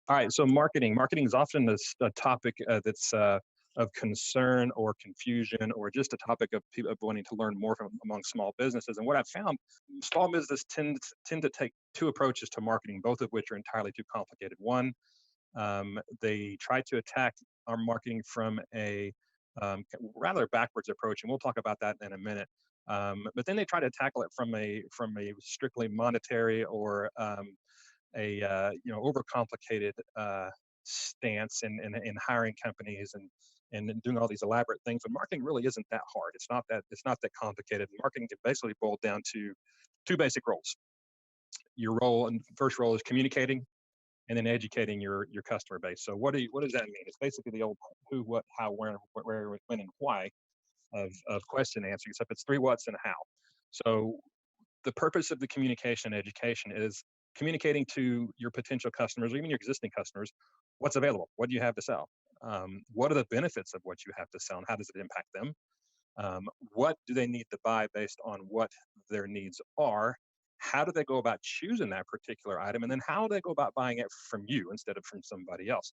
All right, so marketing is often a topic that's of concern or confusion, or just a topic of people of wanting to learn more from among small businesses. And what I've found, small business tend to take two approaches to marketing, both of which are entirely too complicated. One, they try to attack our marketing from a rather backwards approach, and we'll talk about that in a minute. But then they try to tackle it from a strictly monetary or overcomplicated stance in hiring companies and doing all these elaborate things. But marketing really isn't that hard. It's not that complicated. Marketing can basically boil down to two basic roles. Your role and first role is communicating, and then educating your customer base. So what does that mean? It's basically the old who, what, how, where, when, and why of question answering, except it's three what's and a how. So the purpose of the communication and education is communicating to your potential customers or even your existing customers what's available, what do you have to sell, what are the benefits of what you have to sell, and how does it impact them, what do they need to buy based on what their needs are, how do they go about choosing that particular item, and then how do they go about buying it from you instead of from somebody else.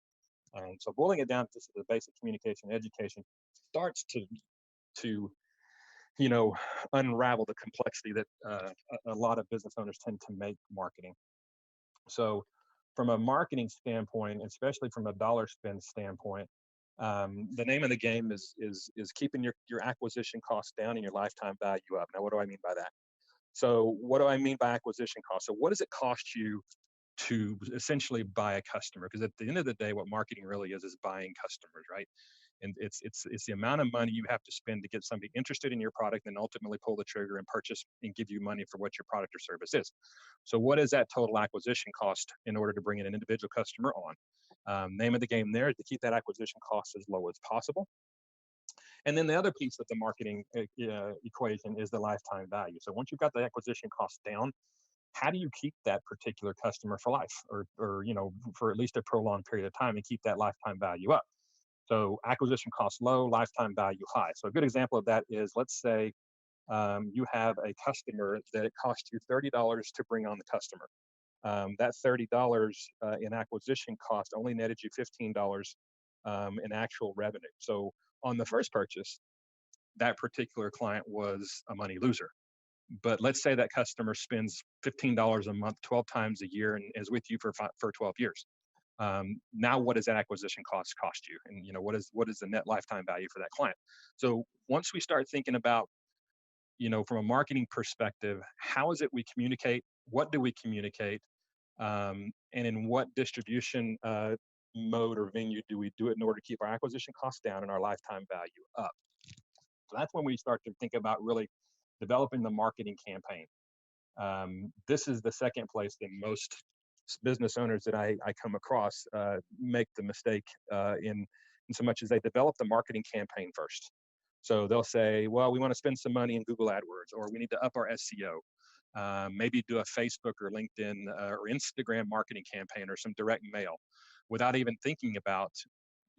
So boiling it down to the basic communication education starts to you know, unravel the complexity that a lot of business owners tend to make marketing. So, from a marketing standpoint, especially from a dollar spend standpoint, the name of the game is keeping your acquisition costs down and your lifetime value up. Now, what do I mean by that? So, what do I mean by acquisition cost? So, what does it cost you to essentially buy a customer? Because at the end of the day, what marketing really is buying customers, right? And it's the amount of money you have to spend to get somebody interested in your product and ultimately pull the trigger and purchase and give you money for what your product or service is. So what is that total acquisition cost in order to bring in an individual customer on? Name of the game there is to keep that acquisition cost as low as possible. And then the other piece of the marketing equation is the lifetime value. So once you've got the acquisition cost down, how do you keep that particular customer for life, or for at least a prolonged period of time, and keep that lifetime value up? So acquisition cost low, lifetime value high. So a good example of that is, let's say you have a customer that it costs you $30 to bring on the customer. That $30 in acquisition cost only netted you $15 in actual revenue. So on the first purchase, that particular client was a money loser. But let's say that customer spends $15 a month, 12 times a year, and is with you for 12 years. Now, what does that acquisition cost you? And what is the net lifetime value for that client? So once we start thinking about, from a marketing perspective, how is it we communicate? What do we communicate? And in what distribution mode or venue do we do it in order to keep our acquisition costs down and our lifetime value up? So that's when we start to think about really developing the marketing campaign. This is the second place that most business owners that I come across make the mistake in so much as they develop the marketing campaign first. So they'll say, well, we want to spend some money in Google AdWords, or we need to up our SEO. Maybe do a Facebook or LinkedIn or Instagram marketing campaign, or some direct mail, without even thinking about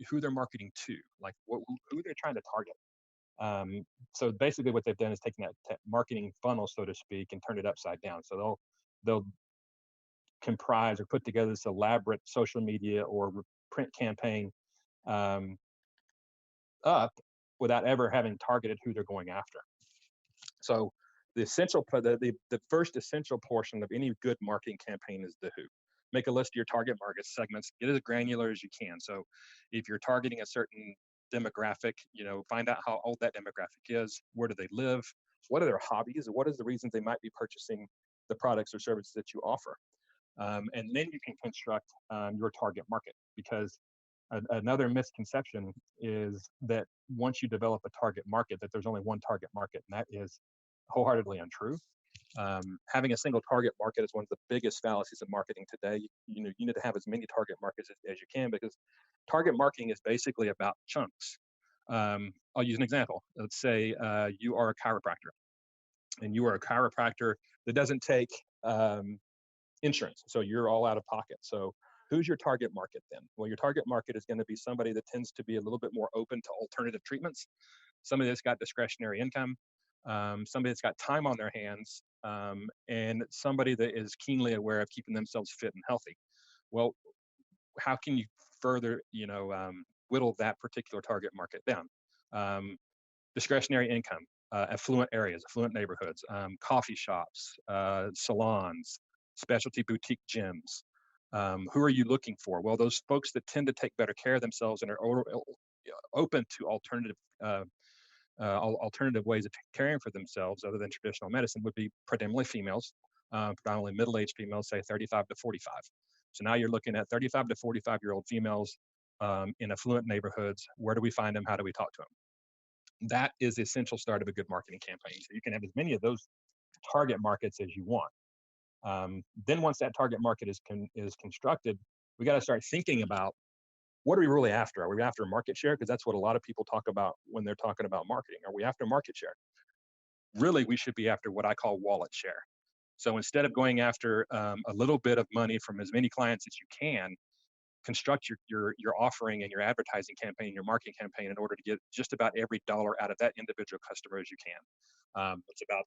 who they're marketing to, like who they're trying to target. So basically, what they've done is taken that marketing funnel, so to speak, and turned it upside down. So they'll comprise or put together this elaborate social media or print campaign um, up without ever having targeted who they're going after. So the first essential portion of any good marketing campaign is the who. Make a list of your target market segments. Get as granular as you can. So if you're targeting a certain demographic, find out how old that demographic is. Where do they live? What are their hobbies? What is the reasons they might be purchasing the products or services that you offer? And then you can construct your target market, because another misconception is that once you develop a target market, that there's only one target market, and that is wholeheartedly untrue. Having a single target market is one of the biggest fallacies of marketing today. You need to have as many target markets as you can, because target marketing is basically about chunks. I'll use an example. Let's say you are a chiropractor, and you are a chiropractor that doesn't take insurance, so you're all out of pocket. So who's your target market then? Well, your target market is going to be somebody that tends to be a little bit more open to alternative treatments, somebody that's got discretionary income, somebody that's got time on their hands, and somebody that is keenly aware of keeping themselves fit and healthy. Well, how can you further, whittle that particular target market down? Um, Discretionary income, affluent areas, affluent neighborhoods, coffee shops, salons, specialty boutique gyms. Who are you looking for? Well, those folks that tend to take better care of themselves and are open to alternative ways of caring for themselves other than traditional medicine would be predominantly females, predominantly middle-aged females, say 35 to 45. So now you're looking at 35 to 45-year-old females in affluent neighborhoods. Where do we find them? How do we talk to them? That is the essential start of a good marketing campaign. So you can have as many of those target markets as you want. Then once that target market is constructed, we got to start thinking about what are we really after? Are we after market share? Because that's what a lot of people talk about when they're talking about marketing. Are we after market share? Really, we should be after what I call wallet share. So instead of going after a little bit of money from as many clients as you can, construct your offering and your advertising campaign, your marketing campaign, in order to get just about every dollar out of that individual customer as you can. It's about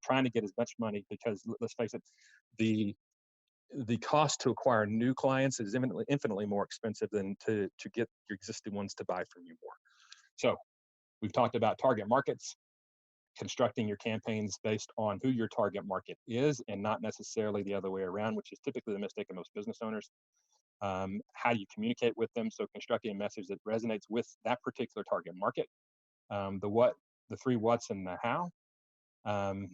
trying to get as much money because let's face it, the the cost to acquire new clients is infinitely more expensive than to get your existing ones to buy from you more. So we've talked about target markets, constructing your campaigns based on who your target market is and not necessarily the other way around, which is typically the mistake of most business owners. How you communicate with them, so constructing a message that resonates with that particular target market, the what, the three whats, and the how. Um,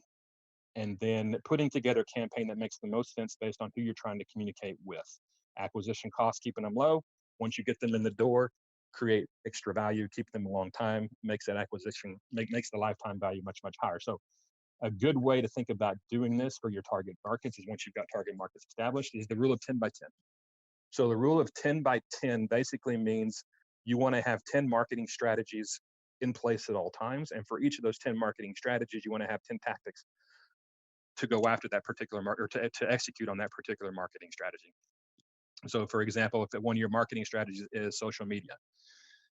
and then putting together a campaign that makes the most sense based on who you're trying to communicate with. Acquisition costs, keeping them low. Once you get them in the door, create extra value, keep them a long time, makes that makes the lifetime value much higher. So a good way to think about doing this for your target markets is, once you've got target markets established, is the rule of 10 by 10. So the rule of 10 by 10 basically means you want to have 10 marketing strategies in place at all times. And for each of those 10 marketing strategies, you want to have 10 tactics to go after that particular market, or to execute on that particular marketing strategy. So for example, if one of your marketing strategies is social media,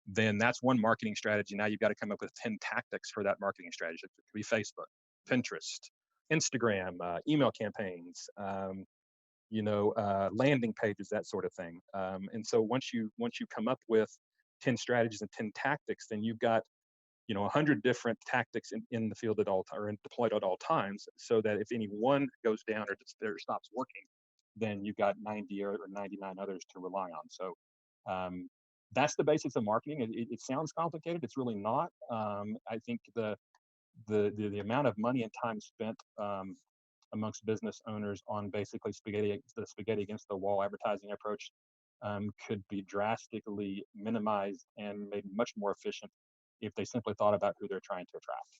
then that's one marketing strategy. Now you've got to come up with 10 tactics for that marketing strategy. It could be Facebook, Pinterest, Instagram, email campaigns, landing pages, that sort of thing. And so once you come up with 10 strategies and 10 tactics, then you've got 100 different tactics in the field at all or deployed at all times, so that if any one goes down or stops working, then you've got 90 or 99 others to rely on. So that's the basics of marketing. It sounds complicated. It's really not. I think the amount of money and time spent amongst business owners on basically the spaghetti against the wall advertising approach could be drastically minimized and made much more efficient if they simply thought about who they're trying to attract.